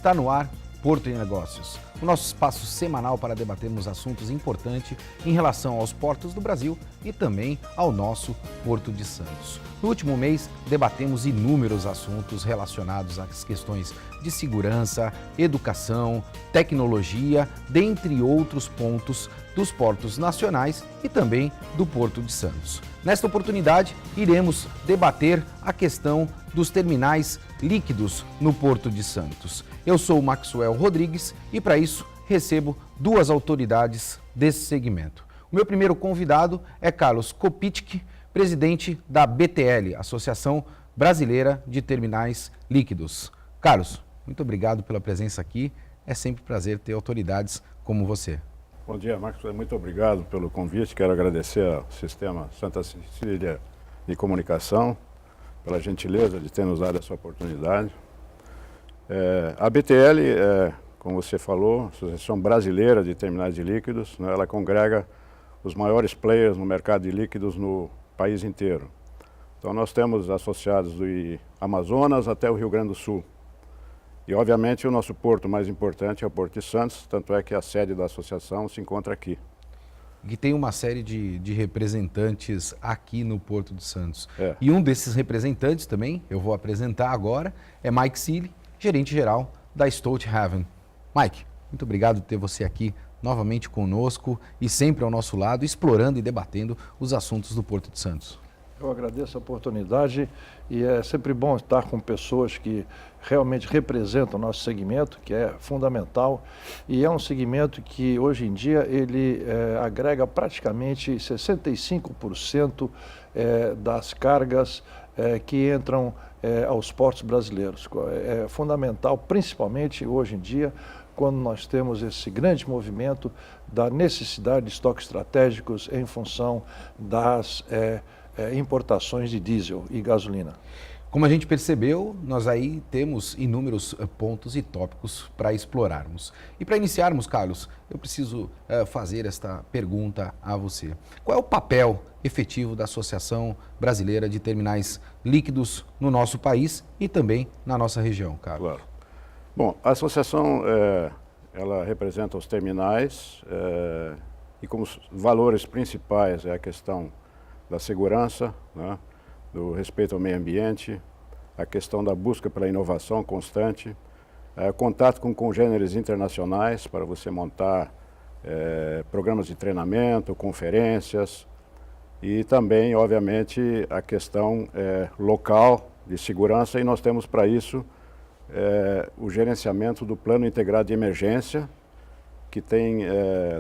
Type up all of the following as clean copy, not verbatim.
Está no ar Porto de Negócios, o nosso espaço semanal para debatermos assuntos importantes em relação aos portos do Brasil e também ao nosso Porto de Santos. No último mês, debatemos inúmeros assuntos relacionados às questões de segurança, educação, tecnologia, dentre outros pontos dos portos nacionais e também do Porto de Santos. Nesta oportunidade, iremos debater a questão dos terminais líquidos no Porto de Santos. Eu sou o Maxwell Rodrigues e, para isso, recebo duas autoridades desse segmento. O meu primeiro convidado é Carlos Kopitschek, presidente da BTL, Associação Brasileira de Terminais Líquidos. Carlos, muito obrigado pela presença aqui. É sempre um prazer ter autoridades como você. Bom dia, Maxwell. Muito obrigado pelo convite. Quero agradecer ao Sistema Santa Cecília de Comunicação pela gentileza de ter nos dado essa oportunidade. A BTL, como você falou, Associação Brasileira de Terminais de Líquidos, né, ela congrega os maiores players no mercado de líquidos no país inteiro. Então nós temos associados do Amazonas até o Rio Grande do Sul. E obviamente o nosso porto mais importante é o Porto de Santos, tanto é que a sede da associação se encontra aqui. Que tem uma série de representantes aqui no Porto de Santos. E um desses representantes também, eu vou apresentar agora, é Mike Seeley, gerente-geral da Stolthaven. Mike, muito obrigado por ter você aqui novamente conosco e sempre ao nosso lado, explorando e debatendo os assuntos do Porto de Santos. Eu agradeço a oportunidade e é sempre bom estar com pessoas que realmente representam o nosso segmento, que é fundamental, e é um segmento que hoje em dia ele agrega praticamente 65% das cargas que entram aos portos brasileiros. É fundamental, principalmente hoje em dia, quando nós temos esse grande movimento da necessidade de estoques estratégicos em função das importações de diesel e gasolina. Como a gente percebeu, nós aí temos inúmeros pontos e tópicos para explorarmos. E para iniciarmos, Carlos, eu preciso fazer esta pergunta a você. Qual é o papel efetivo da Associação Brasileira de Terminais Líquidos no nosso país e também na nossa região, Carlos? Claro. Bom, a associação ela representa os terminais e como os valores principais é a questão da segurança, né, do respeito ao meio ambiente, a questão da busca pela inovação constante, contato com congêneres internacionais para você montar programas de treinamento, conferências e também, obviamente, a questão local de segurança e nós temos para isso o gerenciamento do Plano Integrado de Emergência, que tem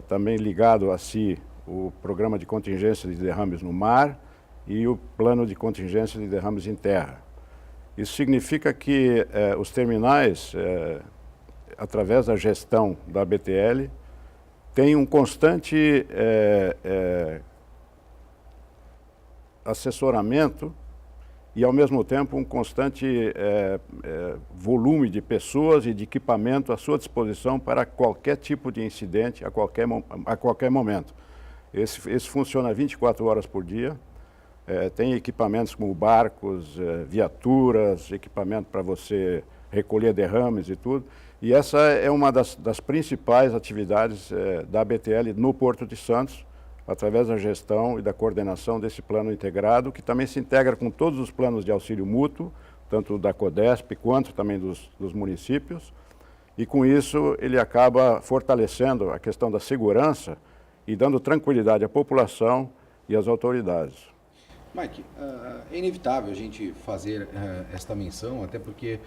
também ligado a si o Programa de Contingência de Derrames no Mar e o Plano de Contingência de Derrames em Terra. Isso significa que os terminais, através da gestão da BTL, têm um constante assessoramento e, ao mesmo tempo, um constante volume de pessoas e de equipamento à sua disposição para qualquer tipo de incidente, a qualquer momento. Esse funciona 24 horas por dia, tem equipamentos como barcos, viaturas, equipamento para você recolher derrames e tudo. E essa é uma das principais atividades da BTL no Porto de Santos, através da gestão e da coordenação desse plano integrado, que também se integra com todos os planos de auxílio mútuo, tanto da CODESP quanto também dos municípios. E com isso ele acaba fortalecendo a questão da segurança e dando tranquilidade à população e às autoridades. Mike, é inevitável a gente fazer esta menção, até porque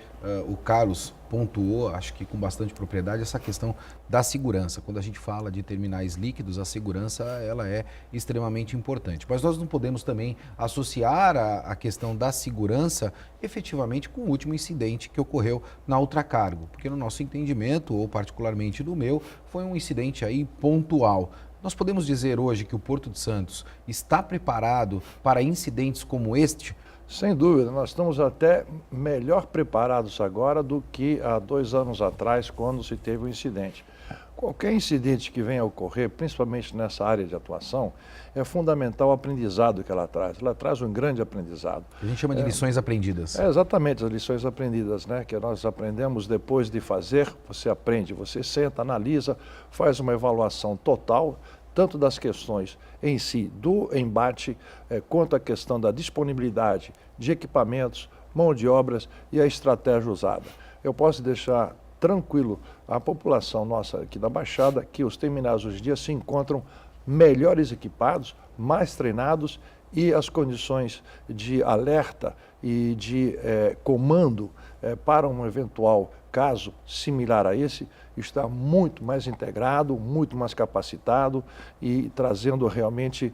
o Carlos pontuou, acho que com bastante propriedade, essa questão da segurança. Quando a gente fala de terminais líquidos, a segurança ela é extremamente importante. Mas nós não podemos também associar a questão da segurança efetivamente com o último incidente que ocorreu na Ultracargo, porque no nosso entendimento, ou particularmente no meu, foi um incidente aí pontual. Nós podemos dizer hoje que o Porto de Santos está preparado para incidentes como este? Sem dúvida, nós estamos até melhor preparados agora do que há 2 anos atrás, quando se teve o incidente. Qualquer incidente que venha a ocorrer, principalmente nessa área de atuação, é fundamental o aprendizado que ela traz. Ela traz um grande aprendizado. A gente chama de lições aprendidas. Exatamente, as lições aprendidas, né? Que nós aprendemos depois de fazer, você aprende, você senta, analisa, faz uma avaliação total, tanto das questões em si do embate, quanto a questão da disponibilidade de equipamentos, mão de obras e a estratégia usada. Eu posso deixar tranquilo a população nossa aqui da Baixada que os terminais hoje em dia se encontram melhores equipados, mais treinados e as condições de alerta e de comando para um eventual caso similar a esse está muito mais integrado, muito mais capacitado e trazendo realmente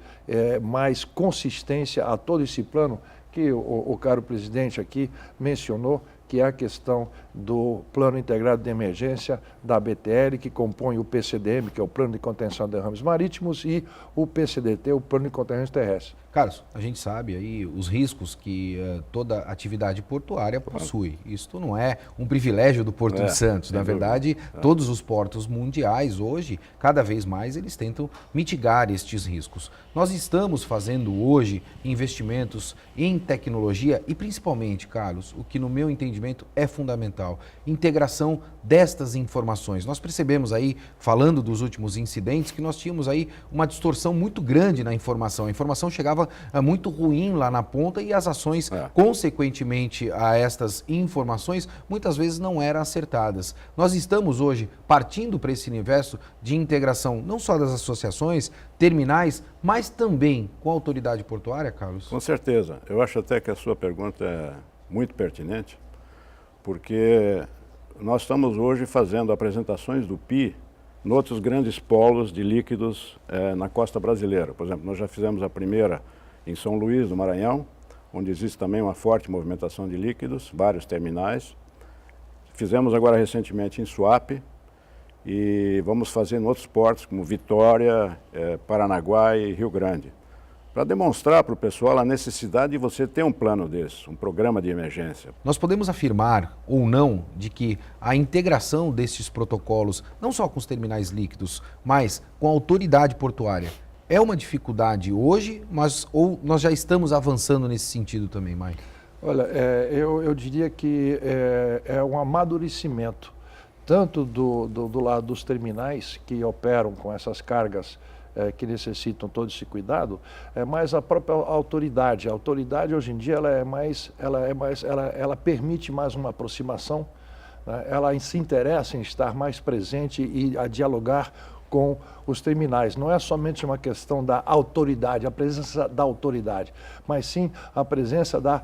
mais consistência a todo esse plano que o caro presidente aqui mencionou, que é a questão do Plano Integrado de Emergência da BTL, que compõe o PCDM, que é o Plano de Contenção de Derrames Marítimos, e o PCDT, o Plano de Contingência Terrestre. Carlos, a gente sabe aí os riscos que toda atividade portuária possui. Isso não é um privilégio do Porto de Santos. Na verdade, todos os portos mundiais hoje, cada vez mais, eles tentam mitigar estes riscos. Nós estamos fazendo hoje investimentos em tecnologia e principalmente, Carlos, o que no meu entendimento é fundamental, integração destas informações. Nós percebemos aí, falando dos últimos incidentes, que nós tínhamos aí uma distorção muito grande na informação. A informação chegava muito ruim lá na ponta e as ações, consequentemente a estas informações, muitas vezes não eram acertadas. Nós estamos hoje partindo para esse universo de integração, não só das associações, terminais, mas também com a autoridade portuária, Carlos? Com certeza. Eu acho até que a sua pergunta é muito pertinente, porque nós estamos hoje fazendo apresentações do PI em outros grandes polos de líquidos na costa brasileira. Por exemplo, nós já fizemos a primeira em São Luís, do Maranhão, onde existe também uma forte movimentação de líquidos, vários terminais. Fizemos agora recentemente em Suape e vamos fazer em outros portos, como Vitória, Paranaguá e Rio Grande, para demonstrar para o pessoal a necessidade de você ter um plano desse, um programa de emergência. Nós podemos afirmar ou não de que a integração destes protocolos, não só com os terminais líquidos, mas com a autoridade portuária, é uma dificuldade hoje, mas ou nós já estamos avançando nesse sentido também, Mike? Olha, eu diria que é um amadurecimento, tanto do lado dos terminais que operam com essas cargas que necessitam todo esse cuidado, mas a própria autoridade. A autoridade hoje em dia ela permite mais uma aproximação, né? Ela se interessa em estar mais presente e a dialogar com os terminais. Não é somente uma questão da autoridade, a presença da autoridade, mas sim a presença da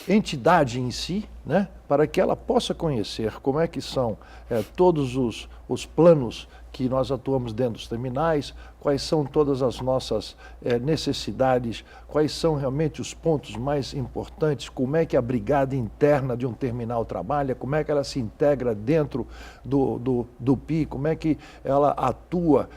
entidade em si, né? Para que ela possa conhecer como é que são todos os planos que nós atuamos dentro dos terminais, quais são todas as nossas necessidades, quais são realmente os pontos mais importantes, como é que a brigada interna de um terminal trabalha, como é que ela se integra dentro do PI, como é que ela atua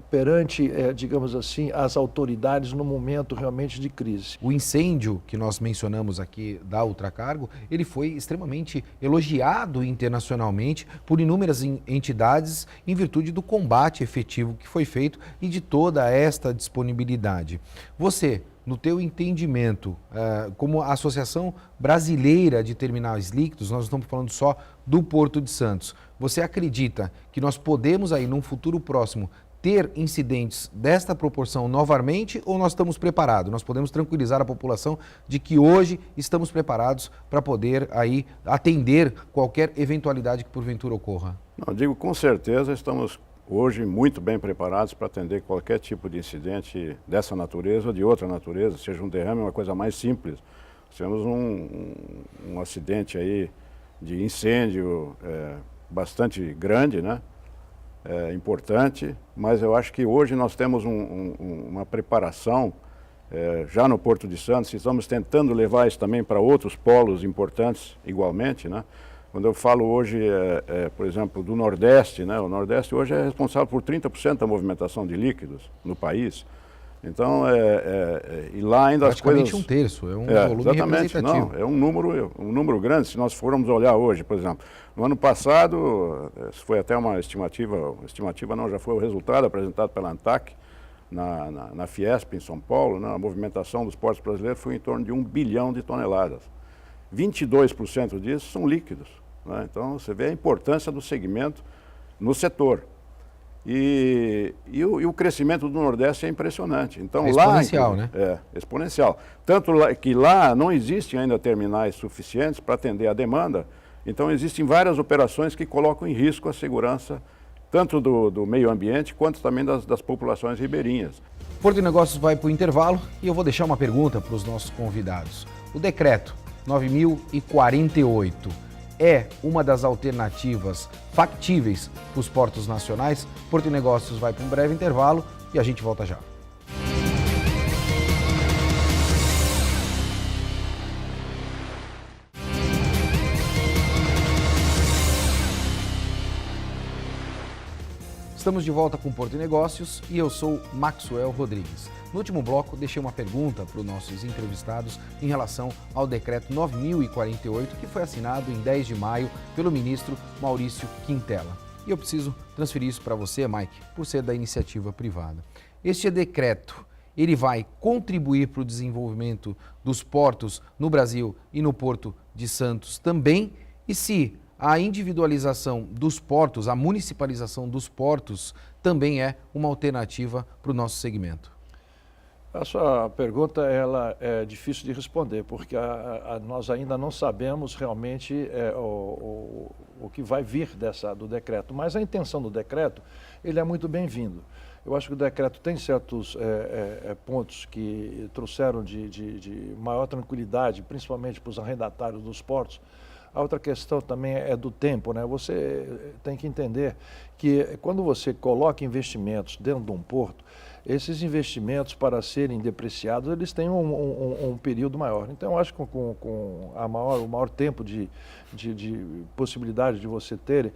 perante, digamos assim, as autoridades no momento realmente de crise. O incêndio que nós mencionamos aqui da Ultracargo, ele foi extremamente elogiado internacionalmente por inúmeras entidades em virtude do combate efetivo que foi feito e de toda esta disponibilidade. Você, no teu entendimento, como a Associação Brasileira de Terminais Líquidos, nós estamos falando só do Porto de Santos, você acredita que nós podemos aí, num futuro próximo, ter incidentes desta proporção novamente ou nós estamos preparados? Nós podemos tranquilizar a população de que hoje estamos preparados para poder aí atender qualquer eventualidade que porventura ocorra? Não, digo com certeza estamos hoje muito bem preparados para atender qualquer tipo de incidente dessa natureza ou de outra natureza, seja um derrame, uma coisa mais simples. Tivemos um acidente aí de incêndio bastante grande, né? Importante, mas eu acho que hoje nós temos uma preparação já no Porto de Santos, e estamos tentando levar isso também para outros polos importantes igualmente, né? Quando eu falo hoje, por exemplo, do Nordeste, né? O Nordeste hoje é responsável por 30% da movimentação de líquidos no país. Então, e lá ainda as coisas... Praticamente um terço, é um volume exatamente, representativo. não, é um número grande. Se nós formos olhar hoje, por exemplo, no ano passado, foi até uma estimativa não, já foi o resultado apresentado pela ANTAC, na Fiesp, em São Paulo, né, a movimentação dos portos brasileiros foi em torno de 1 bilhão de toneladas. 22% disso são líquidos, né? Então, você vê a importância do segmento no setor. E o crescimento do Nordeste é impressionante. Então, exponencial, né? Exponencial. Tanto que lá não existem ainda terminais suficientes para atender a demanda, então existem várias operações que colocam em risco a segurança tanto do meio ambiente quanto também das populações ribeirinhas. Porto de Negócios vai para o intervalo e eu vou deixar uma pergunta para os nossos convidados. O decreto 9.048 é uma das alternativas factíveis para os portos nacionais? Porto de Negócios vai para um breve intervalo e a gente volta já. Estamos de volta com Porto de Negócios e eu sou Maxwell Rodrigues. No último bloco, deixei uma pergunta para os nossos entrevistados em relação ao decreto 9.048, que foi assinado em 10 de maio pelo ministro Maurício Quintela. E eu preciso transferir isso para você, Mike, por ser da iniciativa privada. Este decreto, ele vai contribuir para o desenvolvimento dos portos no Brasil e no Porto de Santos também? E se a individualização dos portos, a municipalização dos portos, também é uma alternativa para o nosso segmento? A sua pergunta ela é difícil de responder, porque nós ainda não sabemos realmente o que vai vir do decreto. Mas a intenção do decreto, ele é muito bem-vindo. Eu acho que o decreto tem certos pontos que trouxeram de maior tranquilidade, principalmente para os arrendatários dos portos. A outra questão também é do tempo, né? Você tem que entender que quando você coloca investimentos dentro de um porto, esses investimentos, para serem depreciados, eles têm um período maior. Então, eu acho que com o maior tempo de possibilidade de você ter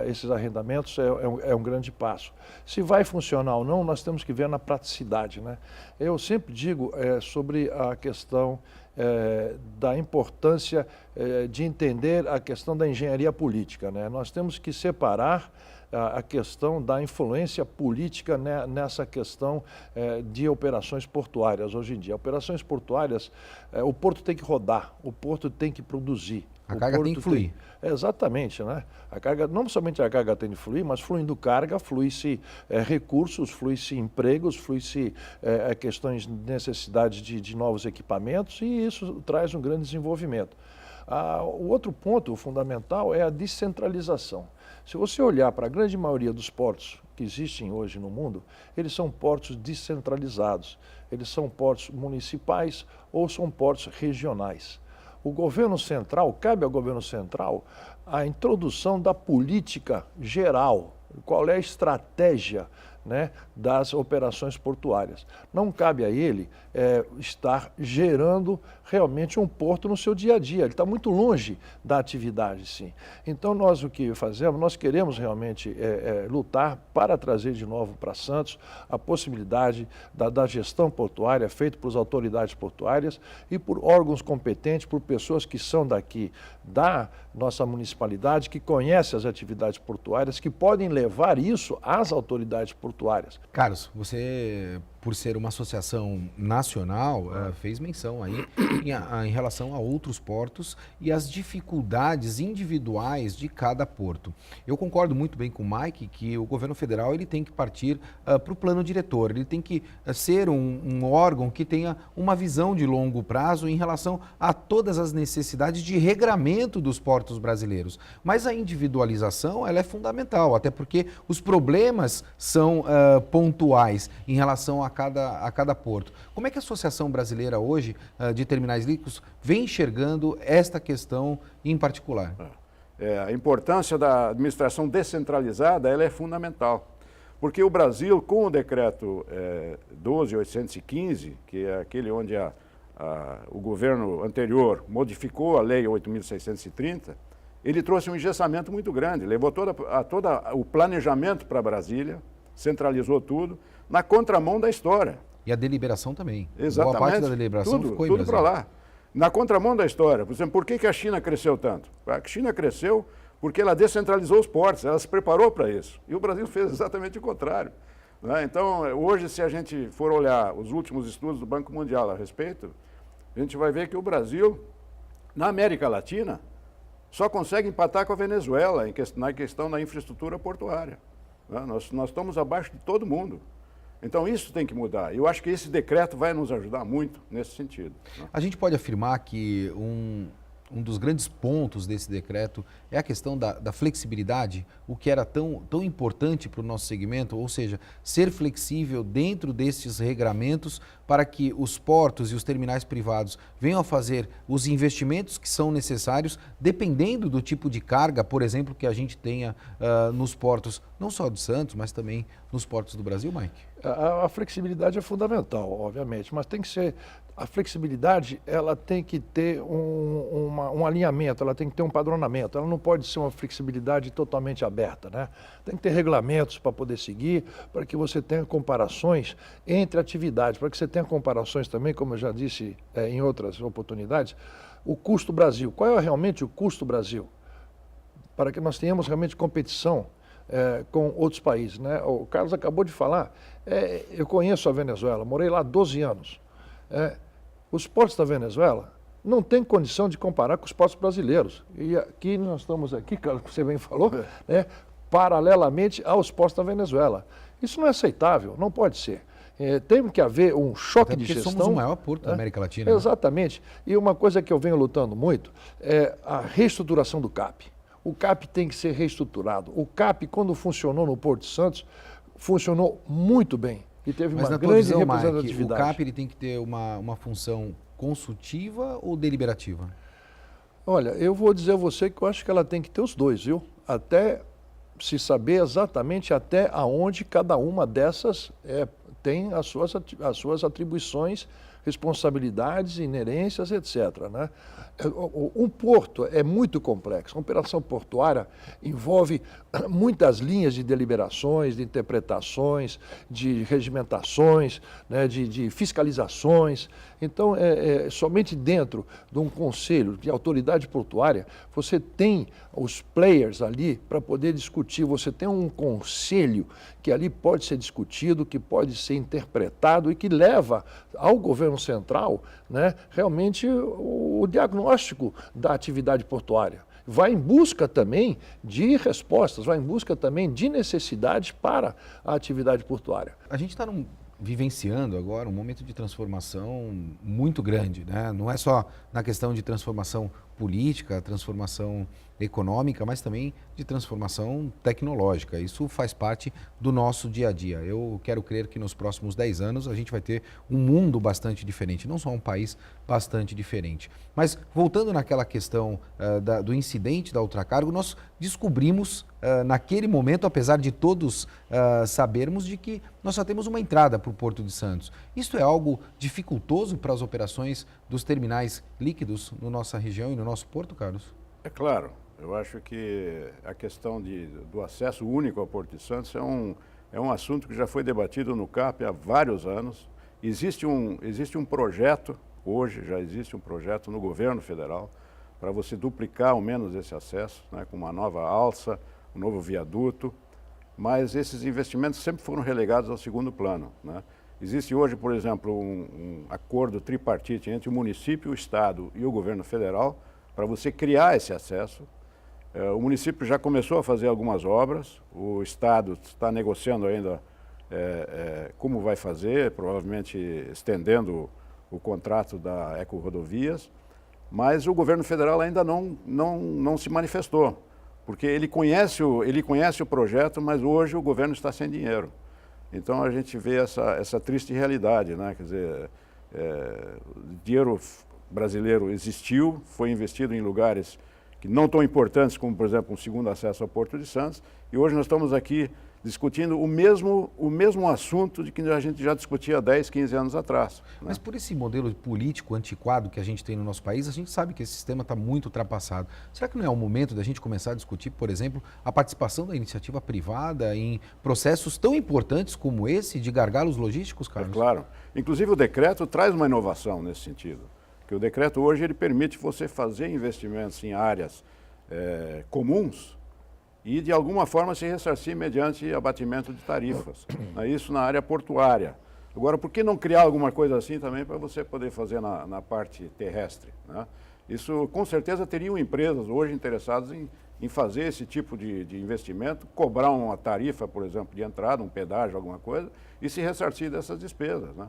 esses arrendamentos é um grande passo. Se vai funcionar ou não, nós temos que ver na praticidade, né? Eu sempre digo sobre a questão da importância de entender a questão da engenharia política, né? Nós temos que separar a questão da influência política nessa questão de operações portuárias hoje em dia. Operações portuárias, o porto tem que rodar, o porto tem que produzir. A carga tem que fluir. Exatamente, né? A carga, não somente a carga tem que fluir, mas fluindo carga, flui-se recursos, flui-se empregos, flui-se questões de necessidade de novos equipamentos, e isso traz um grande desenvolvimento. O outro ponto fundamental é a descentralização. Se você olhar para a grande maioria dos portos que existem hoje no mundo, eles são portos descentralizados. Eles são portos municipais ou são portos regionais. O governo central, cabe ao governo central a introdução da política geral, qual é a estratégia, né, das operações portuárias. Não cabe a ele estar gerando realmente um porto no seu dia a dia. Ele está muito longe da atividade, sim. Então, nós o que fazemos, nós queremos realmente lutar para trazer de novo para Santos a possibilidade da gestão portuária feita por autoridades portuárias e por órgãos competentes, por pessoas que são daqui da nossa municipalidade, que conhecem as atividades portuárias, que podem levar isso às autoridades portuárias. Carlos, você, por ser uma associação nacional, fez menção aí em relação a outros portos e as dificuldades individuais de cada porto. Eu concordo muito bem com o Mike que o governo federal ele tem que partir para o plano diretor, ele tem que ser um órgão que tenha uma visão de longo prazo em relação a todas as necessidades de regramento dos portos brasileiros. Mas a individualização ela é fundamental, até porque os problemas são pontuais em relação a cada porto. Como é que a Associação Brasileira hoje de Terminais Líquidos vem enxergando esta questão em particular? A importância da administração descentralizada ela é fundamental, porque o Brasil, com o decreto 12.815, que é aquele onde o governo anterior modificou a lei 8.630, ele trouxe um engessamento muito grande, levou todo o planejamento para Brasília, centralizou tudo, na contramão da história. E a deliberação também. Exatamente. Boa parte da deliberação ficou em Brasília. Tudo para lá. Na contramão da história, por exemplo, por que a China cresceu tanto? A China cresceu porque ela descentralizou os portos, ela se preparou para isso. E o Brasil fez exatamente o contrário. Né? Então, hoje, se a gente for olhar os últimos estudos do Banco Mundial a respeito, a gente vai ver que o Brasil, na América Latina, só consegue empatar com a Venezuela na questão da infraestrutura portuária. Né? Nós estamos abaixo de todo mundo. Então, isso tem que mudar. Eu acho que esse decreto vai nos ajudar muito nesse sentido. Né? A gente pode afirmar que um dos grandes pontos desse decreto é a questão da flexibilidade, o que era tão importante para o nosso segmento, ou seja, ser flexível dentro desses regramentos para que os portos e os terminais privados venham a fazer os investimentos que são necessários, dependendo do tipo de carga, por exemplo, que a gente tenha nos portos, não só de Santos, mas também nos portos do Brasil, Mike? A flexibilidade é fundamental, obviamente, mas tem que ser, a flexibilidade ela tem que ter um alinhamento, ela tem que ter um padronamento, ela não pode ser uma flexibilidade totalmente aberta, né? Tem que ter regulamentos para poder seguir, para que você tenha comparações entre atividades, para que você tenha comparações também, como eu já disse em outras oportunidades, o custo Brasil. Qual é realmente o custo Brasil? Para que nós tenhamos realmente competição com outros países, né? O Carlos acabou de falar, eu conheço a Venezuela, morei lá 12 anos. Os portos da Venezuela não têm condição de comparar com os portos brasileiros. E aqui nós estamos aqui, Carlos, que você bem falou, né? Paralelamente aos portos da Venezuela. Isso não é aceitável, não pode ser. Tem que haver um choque de gestão. Somos o maior porto da América Latina. Exatamente. Né? E uma coisa que eu venho lutando muito é a reestruturação do CAP. O CAP tem que ser reestruturado. O CAP, quando funcionou no Porto de Santos, funcionou muito bem e teve uma grande visão, representatividade. Mike, o CAP ele tem que ter uma função consultiva ou deliberativa? Olha, eu vou dizer a você que eu acho que ela tem que ter os dois, viu? Até se saber exatamente até aonde cada uma dessas tem as suas atribuições, responsabilidades, inerências, etc. Né? Um porto é muito complexo. A operação portuária envolve muitas linhas de deliberações, de interpretações, de regimentações, né, de fiscalizações. Então, somente dentro de um conselho de autoridade portuária, você tem os players ali para poder discutir. Você tem um conselho que ali pode ser discutido, que pode ser interpretado e que leva ao governo central, né, realmente o diagnóstico da atividade portuária. Vai em busca também de respostas, vai em busca também de necessidades para a atividade portuária. A gente está vivenciando agora um momento de transformação muito grande, né? Não é só na questão de transformação política, transformação econômica, mas também de transformação tecnológica. Isso faz parte do nosso dia a dia. Eu quero crer que nos próximos 10 anos a gente vai ter um mundo bastante diferente, não só um país bastante diferente. Mas voltando naquela questão do incidente da Ultracargo, nós descobrimos naquele momento, apesar de todos sabermos, de que nós só temos uma entrada para o Porto de Santos. Isso é algo dificultoso para as operações dos terminais líquidos na nossa região e no nosso porto, Carlos? É claro. Eu acho que a questão do acesso único ao Porto de Santos é um assunto que já foi debatido no CAP há vários anos. Existe um projeto, hoje já existe um projeto no governo federal, para você duplicar ao menos esse acesso, né, com uma nova alça, um novo viaduto, mas esses investimentos sempre foram relegados ao segundo plano. Né? Existe hoje, por exemplo, um acordo tripartite entre o município, o Estado e o governo federal para você criar esse acesso. O município já começou a fazer algumas obras, o Estado está negociando ainda como vai fazer, provavelmente estendendo o contrato da Ecorodovias, mas o governo federal ainda não se manifestou, porque ele conhece o projeto, mas hoje o governo está sem dinheiro. Então a gente vê essa triste realidade, né? Quer dizer, o dinheiro brasileiro existiu, foi investido em lugares que não tão importantes como, por exemplo, um segundo acesso ao Porto de Santos, e hoje nós estamos aqui discutindo o mesmo assunto de que a gente já discutia há 10, 15 anos atrás. Né? Mas por esse modelo político antiquado que a gente tem no nosso país, a gente sabe que esse sistema está muito ultrapassado. Será que não é o momento da gente começar a discutir, por exemplo, a participação da iniciativa privada em processos tão importantes como esse de gargalos logísticos, Carlos? É claro. Inclusive o decreto traz uma inovação nesse sentido. Que o decreto hoje ele permite você fazer investimentos em áreas comuns e de alguma forma se ressarcir mediante abatimento de tarifas. Isso na área portuária. Agora, por que não criar alguma coisa assim também para você poder fazer na parte terrestre? Né? Isso com certeza teriam empresas hoje interessadas em fazer esse tipo de investimento, cobrar uma tarifa, por exemplo, de entrada, um pedágio, alguma coisa, e se ressarcir dessas despesas. Né?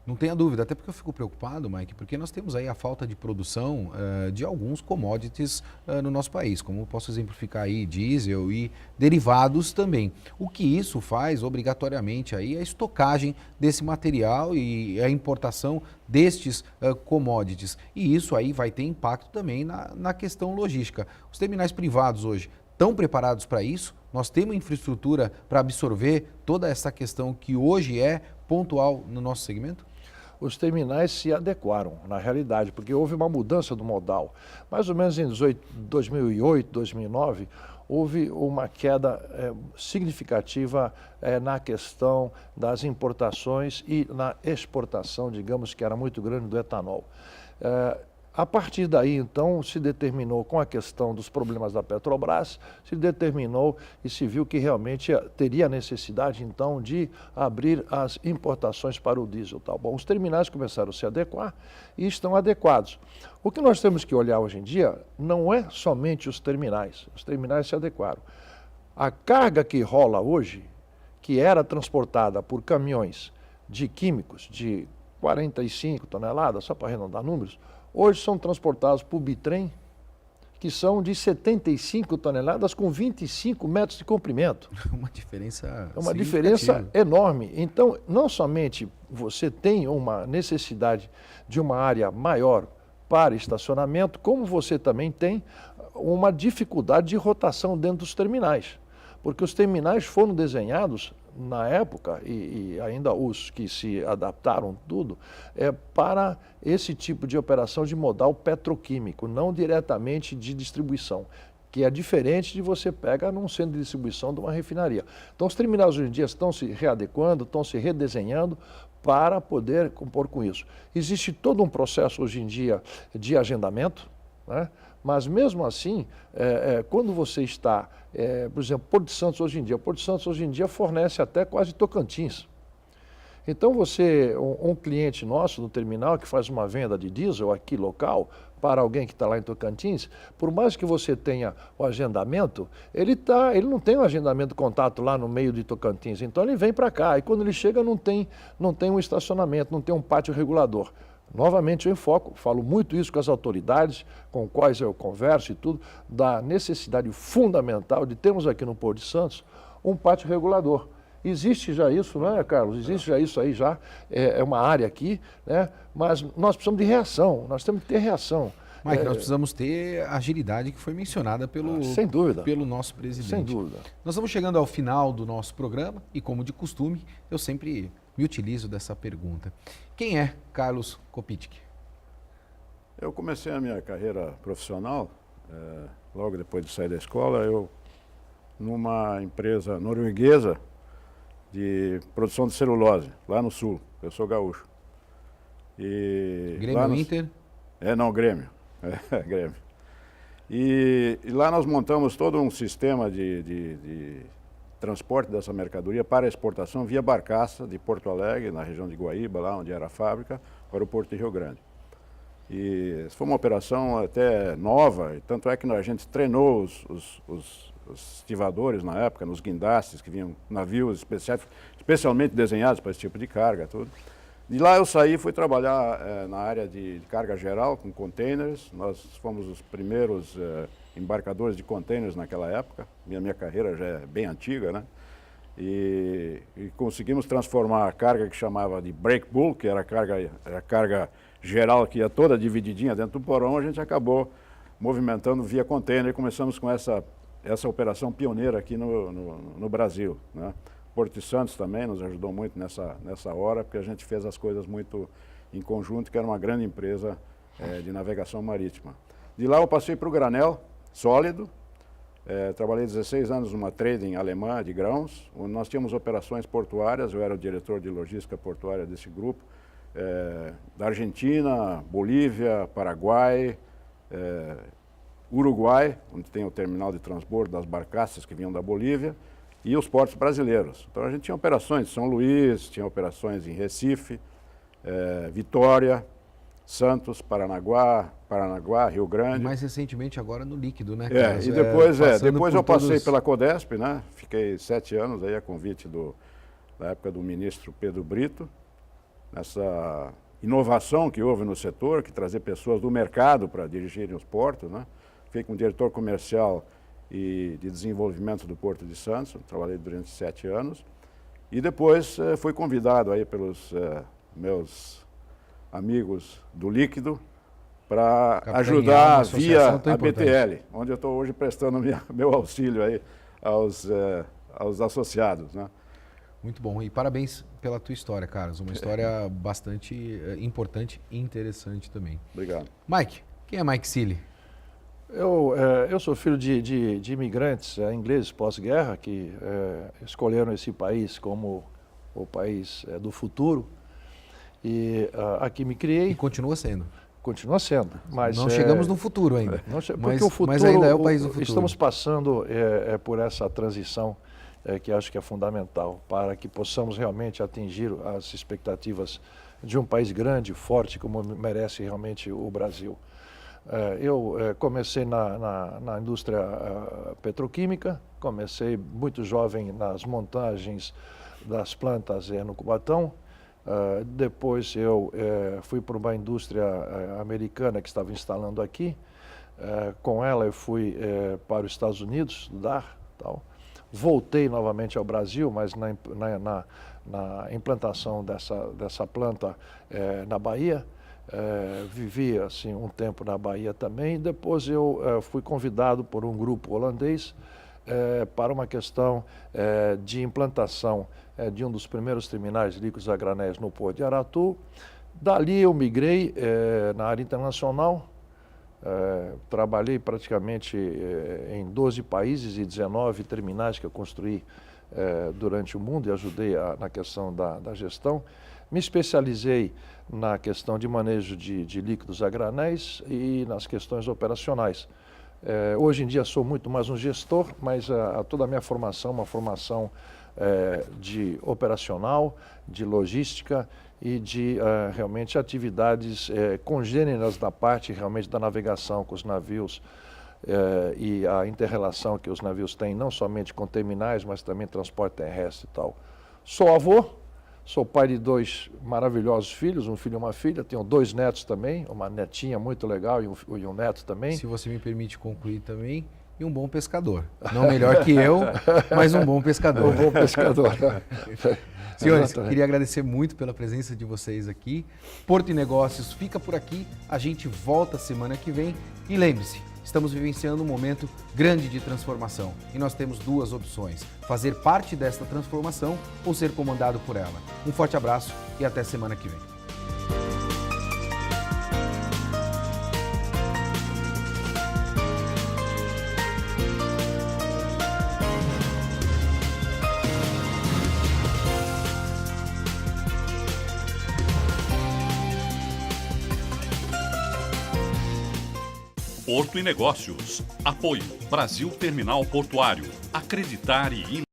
Não tenha dúvida, até porque eu fico preocupado, Mike, porque nós temos aí a falta de produção de alguns commodities no nosso país, como posso exemplificar aí diesel e derivados também. O que isso faz, obrigatoriamente, aí, é a estocagem desse material e a importação destes commodities. E isso aí vai ter impacto também na questão logística. Os terminais privados hoje estão preparados para isso? Nós temos infraestrutura para absorver toda essa questão que hoje é pontual no nosso segmento? Os terminais se adequaram, na realidade, porque houve uma mudança do modal. Mais ou menos em 2008, 2009, houve uma queda significativa na questão das importações e na exportação, digamos que era muito grande, do etanol. A partir daí, então, se determinou, com a questão dos problemas da Petrobras, se determinou e se viu que realmente teria necessidade, então, de abrir as importações para o diesel. Tá bom? Os terminais começaram a se adequar e estão adequados. O que nós temos que olhar hoje em dia não é somente os terminais se adequaram. A carga que rola hoje, que era transportada por caminhões de químicos de 45 toneladas, só para arredondar números, hoje são transportados por bitrem, que são de 75 toneladas com 25 metros de comprimento. Uma diferença É uma diferença enorme. Então, não somente você tem uma necessidade de uma área maior para estacionamento, como você também tem uma dificuldade de rotação dentro dos terminais. Porque os terminais foram desenhados na época, e ainda os que se adaptaram tudo, para esse tipo de operação de modal petroquímico, não diretamente de distribuição, que é diferente de você pegar num centro de distribuição de uma refinaria. Então os terminais hoje em dia estão se readequando, estão se redesenhando para poder compor com isso. Existe todo um processo hoje em dia de agendamento, né? Mas mesmo assim, quando você está, por exemplo, Porto de Santos hoje em dia fornece até quase Tocantins. Então você, um cliente nosso no terminal que faz uma venda de diesel aqui local, para alguém que está lá em Tocantins, por mais que você tenha o agendamento, ele não tem um agendamento contato lá no meio de Tocantins, então ele vem para cá, e quando ele chega não tem um estacionamento, não tem um pátio regulador. Novamente eu enfoco, falo muito isso com as autoridades, com quais eu converso e tudo, da necessidade fundamental de termos aqui no Porto de Santos um pátio regulador. Existe já isso, não é, Carlos? Existe já isso aí, já é uma área aqui, né? Mas nós precisamos de reação, nós temos que ter reação. Mike, nós precisamos ter a agilidade que foi mencionada sem dúvida, pelo nosso presidente. Sem dúvida. Nós estamos chegando ao final do nosso programa e, como de costume, eu sempre me utilizo dessa pergunta. Quem é Carlos Kopitic? Eu comecei a minha carreira profissional, logo depois de sair da escola, numa empresa norueguesa de produção de celulose, lá no sul. Eu sou gaúcho. Grêmio Inter? Não, Grêmio. Grêmio. E lá nós montamos todo um sistema de transporte dessa mercadoria para exportação via barcaça de Porto Alegre, na região de Guaíba, lá onde era a fábrica, para o Porto de Rio Grande. E foi uma operação até nova, tanto é que a gente treinou os estivadores na época, nos guindastes, que vinham navios especialmente desenhados para esse tipo de carga, tudo. De lá eu saí e fui trabalhar na área de carga geral, com containers. Nós fomos os primeiros embarcadores de containers naquela época. Minha carreira já é bem antiga, né? E conseguimos transformar a carga que chamava de break bulk, que era a carga geral que ia toda divididinha dentro do porão, a gente acabou movimentando via container e começamos com essa essa operação pioneira aqui no Brasil, né? Porto de Santos também nos ajudou muito nessa hora, porque a gente fez as coisas muito em conjunto, que era uma grande empresa de navegação marítima. De lá eu passei para o Granel, sólido, trabalhei 16 anos numa trading alemã de grãos, onde nós tínhamos operações portuárias, eu era o diretor de logística portuária desse grupo, da Argentina, Bolívia, Paraguai, Uruguai, onde tem o terminal de transbordo das barcaças que vinham da Bolívia, e os portos brasileiros. Então a gente tinha operações em São Luís, tinha operações em Recife, Vitória, Santos, Paranaguá, Rio Grande. Mais recentemente agora no líquido, né, Carlos? Depois eu passei pela Codesp, né? Fiquei 7 anos aí a convite da época do ministro Pedro Brito, nessa inovação que houve no setor, que trazer pessoas do mercado para dirigirem os portos, né? Fiquei como diretor comercial e de desenvolvimento do Porto de Santos, trabalhei durante 7 anos, e depois fui convidado aí pelos meus amigos do líquido para ajudar via a BTL, onde eu estou hoje prestando meu auxílio aí aos associados, né? Muito bom, e parabéns pela tua história, Carlos, uma história bastante importante e interessante também. Obrigado. Mike, quem é Mike Sealy? Eu sou filho de imigrantes ingleses pós-guerra que escolheram esse país como o país do futuro, e aqui me criei. E continua sendo. Continua sendo. Mas, não chegamos no futuro ainda. Porque o futuro, mas ainda é o país do futuro. Estamos passando por essa transição que acho que é fundamental para que possamos realmente atingir as expectativas de um país grande, forte, como merece realmente o Brasil. Eu comecei na indústria petroquímica, comecei muito jovem nas montagens das plantas no Cubatão. Depois eu fui para uma indústria americana que estava instalando aqui. Com ela eu fui para os Estados Unidos estudar, tal. Voltei novamente ao Brasil, mas na implantação dessa planta na Bahia. Vivi assim um tempo na Bahia também. Depois eu fui convidado por um grupo holandês para uma questão de implantação de um dos primeiros terminais líquidos a granéis no Porto de Aratu. Dali eu migrei na área internacional, trabalhei praticamente em 12 países e 19 terminais que eu construí durante o mundo e ajudei na questão da gestão. Me especializei na questão de manejo de líquidos a granéis e nas questões operacionais. Hoje em dia sou muito mais um gestor, mas toda a minha formação é uma formação de operacional, de logística e de realmente atividades congêneras da parte realmente da navegação com os navios e a inter-relação que os navios têm, não somente com terminais, mas também transporte terrestre e tal. Sou avô. Sou pai de 2 maravilhosos filhos, um filho e uma filha. Tenho 2 netos também, uma netinha muito legal e um neto também. Se você me permite concluir também, e um bom pescador. Não melhor que eu, mas um bom pescador. Um bom pescador. Senhores, queria agradecer muito pela presença de vocês aqui. Porto e Negócios fica por aqui. A gente volta semana que vem. E lembre-se, estamos vivenciando um momento grande de transformação e nós temos 2 opções: fazer parte desta transformação ou ser comandado por ela. Um forte abraço e até semana que vem. Porto e Negócios. Apoio Brasil Terminal Portuário. Acreditar e